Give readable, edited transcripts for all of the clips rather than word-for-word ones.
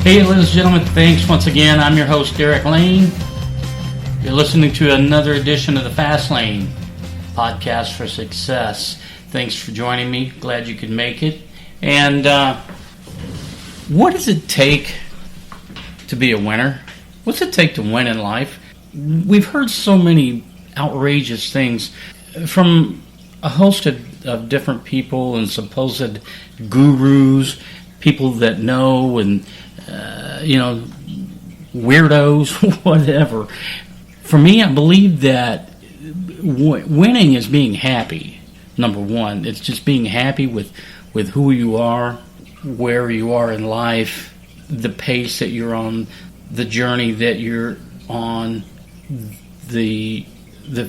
Hey, ladies and gentlemen, thanks once again. I'm your host, Derek Lane. You're listening to another edition of the Fast Lane Podcast for Success. Thanks for joining me. Glad you could make it. And what does it take to be a winner? What's it take to win in life? We've heard so many outrageous things from a host of different people and supposed gurus, people that know, and weirdos, whatever. For me, I believe that winning is being happy. Number one, it's just being happy with who you are, where you are in life, the pace that you're on, the journey that you're on, the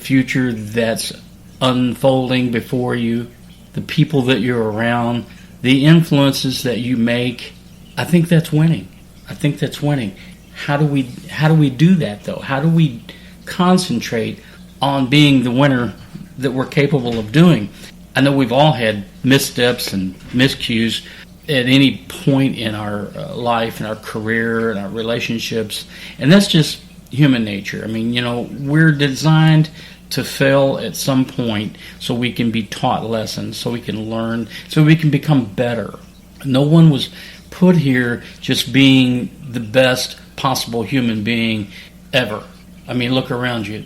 future that's unfolding before you, the people that you're around, the influences that you make. I think that's winning. How do we do that, though? How do we concentrate on being the winner that we're capable of doing? I know we've all had missteps and miscues at any point in our life, in our career, in our relationships, and that's just human nature. I mean, we're designed to fail at some point so we can be taught lessons, so we can learn, so we can become better. No one was put here just being the best possible human being ever. I mean, look around you.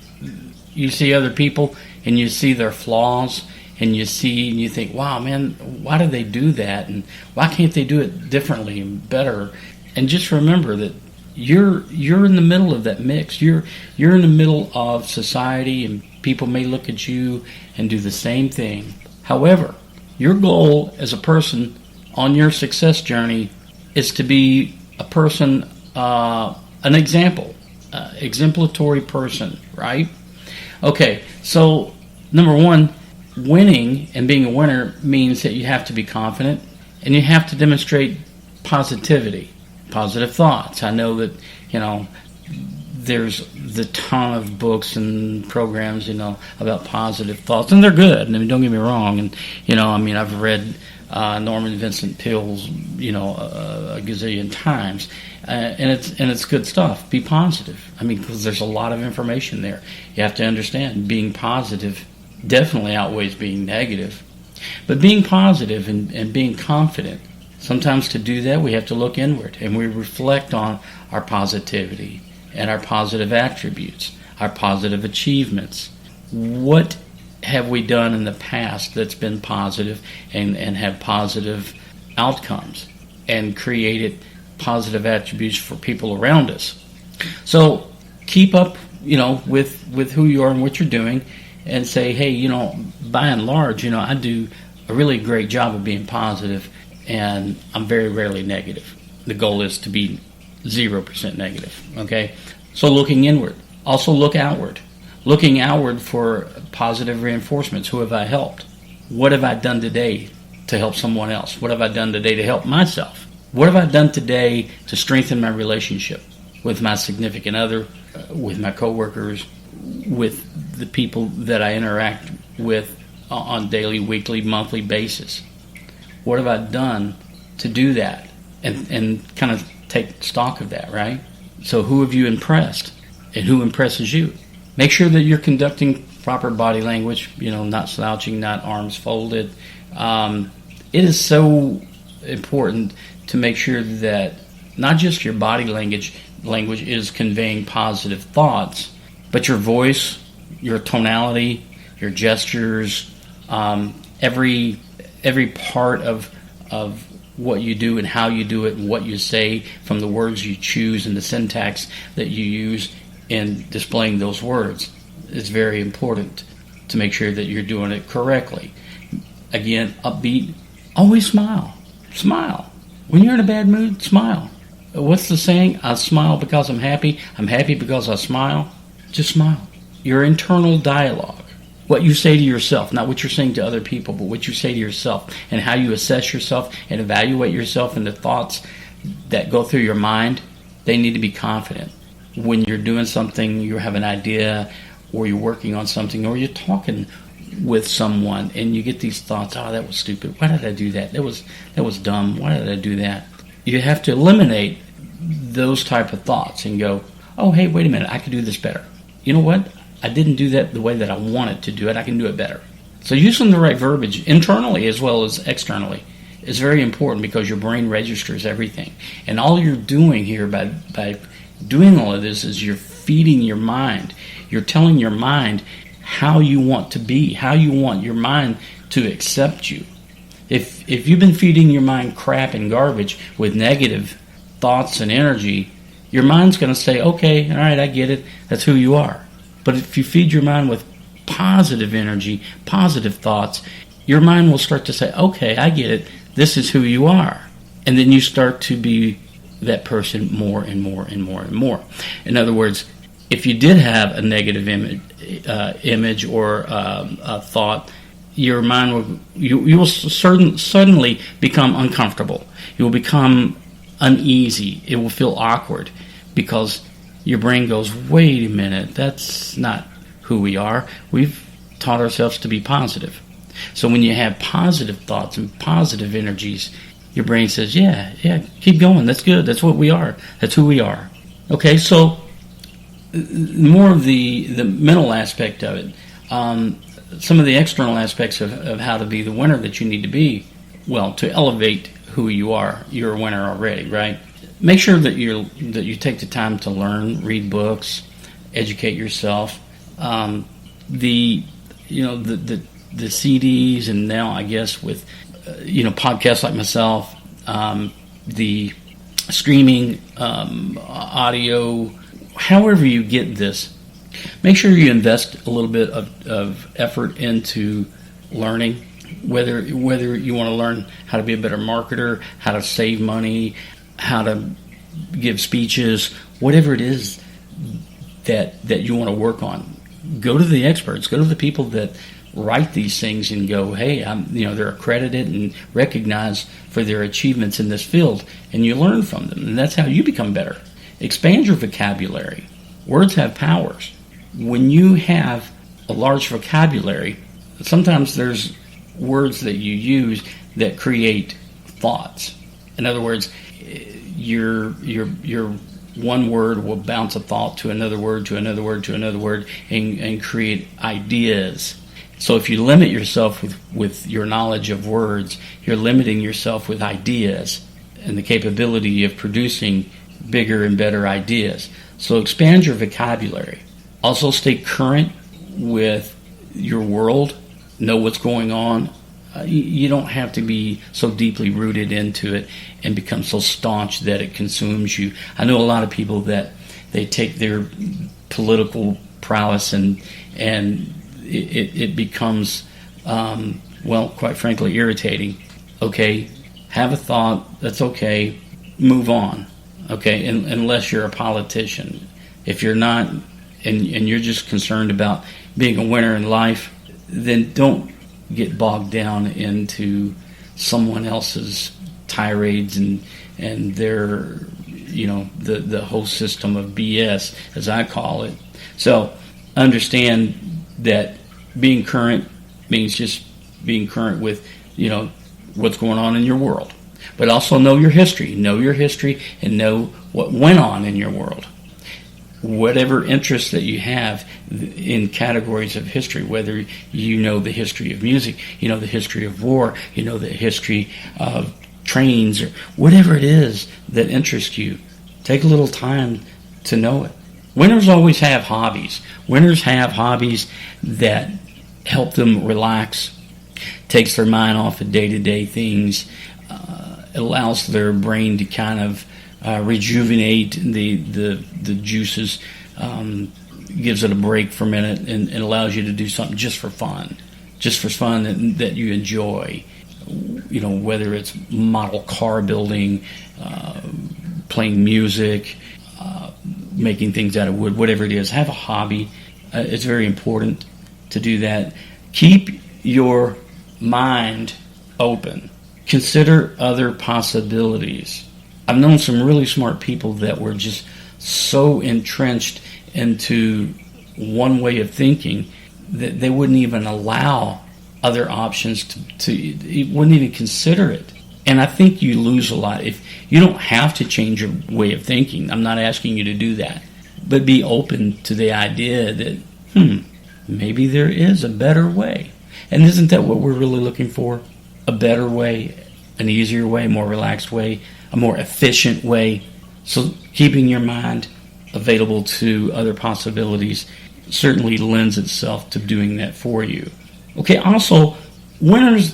You see other people and you see their flaws, and you think, wow, man, why do they do that? And why can't they do it differently and better? And just remember that you're in the middle of that mix. You're in the middle of society, and people may look at you and do the same thing. However, your goal as a person on your success journey is to be a person, an example, exemplary person, right? Okay, so number one, winning and being a winner means that you have to be confident and you have to demonstrate positivity, positive thoughts. I know that, there's the ton of books and programs, about positive thoughts, and they're good. I mean, don't get me wrong. And, I've read Norman Vincent Peale's, a gazillion times, and it's good stuff. Be positive. I mean, because there's a lot of information there. You have to understand being positive definitely outweighs being negative. But being positive and being confident, sometimes to do that we have to look inward and we reflect on our positivity and our positive attributes, our positive achievements. What have we done in the past that's been positive and have positive outcomes and created positive attributes for people around us? So keep up, with who you are and what you're doing, and say, hey, by and large, I do a really great job of being positive, and I'm very rarely negative. The goal is to be 0% negative, okay? So looking inward. Also look outward. Looking outward for positive reinforcements. Who have I helped? What have I done today to help someone else? What have I done today to help myself? What have I done today to strengthen my relationship with my significant other, with my coworkers, with the people that I interact with on daily, weekly, monthly basis? What have I done to do that? And kind of take stock of that, right? So who have you impressed? And who impresses you? Make sure that you're conducting proper body language, not slouching, not arms folded. It is so important to make sure that not just your body language is conveying positive thoughts, but your voice, your tonality, your gestures, every part of what you do and how you do it and what you say, from the words you choose and the syntax that you use in displaying those words, is very important to make sure that you're doing it correctly. Again, upbeat, always smile. Smile. When you're in a bad mood, smile. What's the saying? I smile because I'm happy. I'm happy because I smile. Just smile. Your internal dialogue, what you say to yourself, not what you're saying to other people, but what you say to yourself, and how you assess yourself and evaluate yourself, and the thoughts that go through your mind, they need to be confident. When you're doing something, you have an idea, or you're working on something, or you're talking with someone, and you get these thoughts, oh, that was stupid. Why did I do that? That was dumb. Why did I do that? You have to eliminate those type of thoughts and go, oh, hey, wait a minute, I could do this better. You know what? I didn't do that the way that I wanted to do it. I can do it better. So using the right verbiage internally as well as externally is very important, because your brain registers everything. And all you're doing here by doing all of this is you're feeding your mind. You're telling your mind how you want to be, how you want your mind to accept you. If you've been feeding your mind crap and garbage with negative thoughts and energy, your mind's going to say, okay, all right, I get it. That's who you are. But if you feed your mind with positive energy, positive thoughts, your mind will start to say, okay, I get it. This is who you are. And then you start to be that person more and more and more and more. In other words, if you did have a negative image or a thought, your mind will you will suddenly become uncomfortable. You will become uneasy. It will feel awkward, because your brain goes, wait a minute, that's not who we are. We've taught ourselves to be positive. So when you have positive thoughts and positive energies, your brain says, yeah, keep going. That's good. That's what we are. That's who we are. Okay, so more of the mental aspect of it. Some of the external aspects of how to be the winner that you need to be, well, to elevate who you are. You're a winner already, right? Make sure that you take the time to learn, read books, educate yourself. The CDs, and now I guess with podcasts like myself, the streaming audio, however you get this, make sure you invest a little bit of effort into learning, whether you want to learn how to be a better marketer, how to save money, how to give speeches, whatever it is that you want to work on. Go to the experts, go to the people that write these things and go, hey, they're accredited and recognized for their achievements in this field, and you learn from them, and that's how you become better. Expand your vocabulary. Words have powers. When you have a large vocabulary, sometimes there's words that you use that create thoughts. In other words, your one word will bounce a thought to another word, to another word, to another word, and create ideas. So if you limit yourself with your knowledge of words, you're limiting yourself with ideas and the capability of producing bigger and better ideas. So expand your vocabulary. Also stay current with your world. Know what's going on. You don't have to be so deeply rooted into it and become so staunch that it consumes you. I know a lot of people that they take their political prowess and it becomes, quite frankly, irritating. Okay, have a thought. That's okay. Move on. Okay, unless you're a politician. If you're not, and you're just concerned about being a winner in life, then don't get bogged down into someone else's tirades and their, the whole system of BS, as I call it. So understand that being current means just being current with, what's going on in your world. But also know your history. Know your history and know what went on in your world. Whatever interests that you have in categories of history, whether you know the history of music, you know the history of war, you know the history of trains, or whatever it is that interests you, take a little time to know it. Winners always have hobbies. Winners have hobbies that help them relax, takes their mind off of day-to-day things, allows their brain to kind of rejuvenate the juices, gives it a break for a minute, and allows you to do something just for fun that you enjoy. Whether it's model car building, playing music, making things out of wood, whatever it is. Have a hobby. It's very important to do that. Keep your mind open. Consider other possibilities. I've known some really smart people that were just so entrenched into one way of thinking that they wouldn't even allow other options to wouldn't even consider it. And I think you lose a lot. If you don't have to change your way of thinking, I'm not asking you to do that, but be open to the idea that, maybe there is a better way. And isn't that what we're really looking for? A better way, an easier way, more relaxed way, a more efficient way. So keeping your mind available to other possibilities certainly lends itself to doing that for you. Okay, also, winners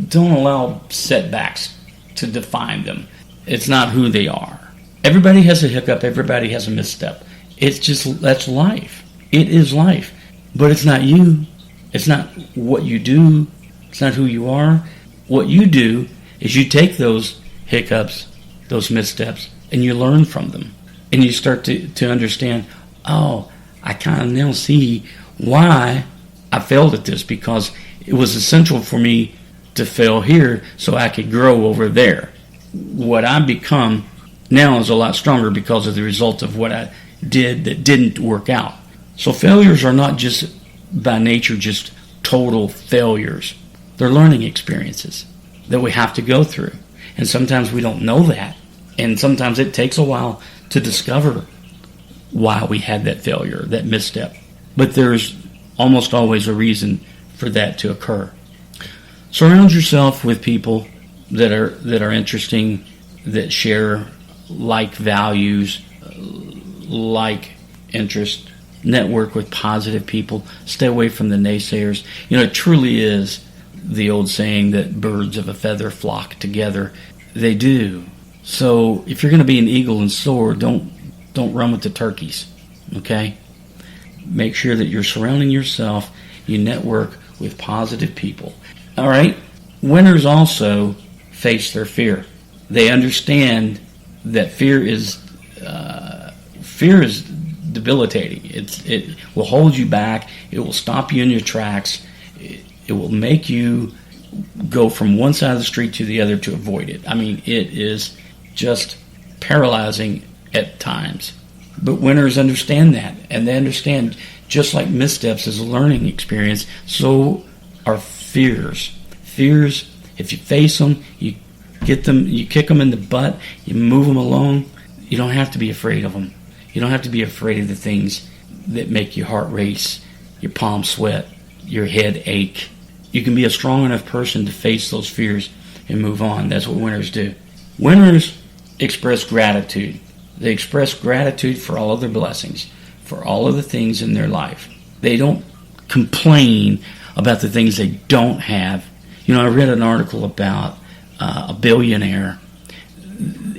don't allow setbacks to define them. It's not who they are. Everybody has a hiccup. Everybody has a misstep. That's life. It is life. But it's not you. It's not what you do. It's not who you are. What you do is you take those hiccups, those missteps, and you learn from them. And you start to understand, I kind of now see why I failed at this, because it was essential for me to fail here so I could grow over there. What I become now is a lot stronger because of the result of what I did that didn't work out. So failures are not just by nature just total failures. They're learning experiences that we have to go through. And sometimes we don't know that. And sometimes it takes a while to discover why we had that failure, that misstep. But there's almost always a reason for that to occur. Surround yourself with people that are interesting, that share like values, like interest. Network with positive people. Stay away from the naysayers. It truly is the old saying that birds of a feather flock together. They do. So if you're going to be an eagle and soar, don't run with the turkeys. Okay? Make sure that you're surrounding yourself. You network with positive people. All right? Winners also face their fear. They understand that fear is debilitating. It will hold you back. It will stop you in your tracks. It will make you go from one side of the street to the other to avoid it. I mean, it is just paralyzing at times. But winners understand that, and they understand just like missteps is a learning experience, so are fears. Fears, if you face them, you get them, you kick them in the butt, you move them along. You don't have to be afraid of them. You don't have to be afraid of the things that make your heart race, your palms sweat, your head ache. You can be a strong enough person to face those fears and move on. That's what winners do. Winners express gratitude. They express gratitude for all of their blessings, for all of the things in their life. They don't complain about the things they don't have. I read an article about a billionaire,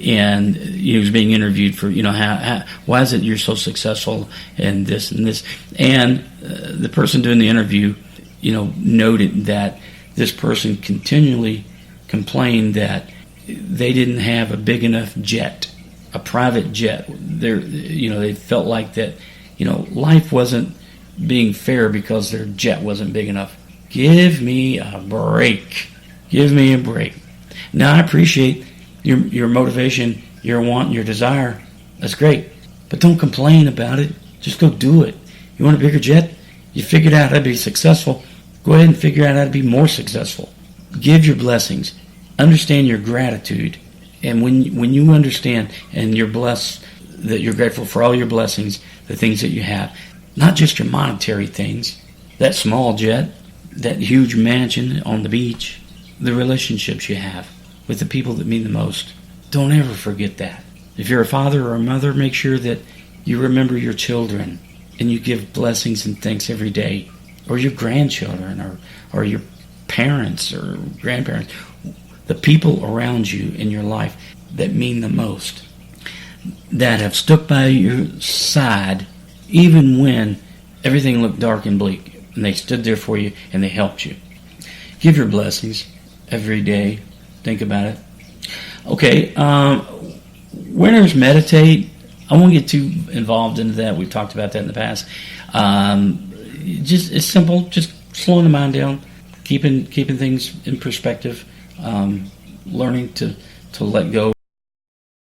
and he was being interviewed for, why is it you're so successful and this and this? And the person doing the interview, noted that this person continually complained that they didn't have a big enough jet, a private jet. They felt like that, life wasn't being fair because their jet wasn't big enough. Give me a break. Give me a break. Now, I appreciate your motivation, your want, your desire. That's great. But don't complain about it. Just go do it. You want a bigger jet? You figured out how to be successful. Go ahead and figure out how to be more successful. Give your blessings. Understand your gratitude. And when you understand and you're blessed, that you're grateful for all your blessings, the things that you have, not just your monetary things, that small jet, that huge mansion on the beach, the relationships you have with the people that mean the most. Don't ever forget that. If you're a father or a mother, make sure that you remember your children and you give blessings and thanks every day. Or your grandchildren or your parents or grandparents. The people around you in your life that mean the most. That have stuck by your side even when everything looked dark and bleak. And they stood there for you and they helped you. Give your blessings every day. Think about it. Okay, winners meditate. I won't get too involved into that. We've talked about that in the past. It's simple. Just slowing the mind down, keeping things in perspective, learning to let go.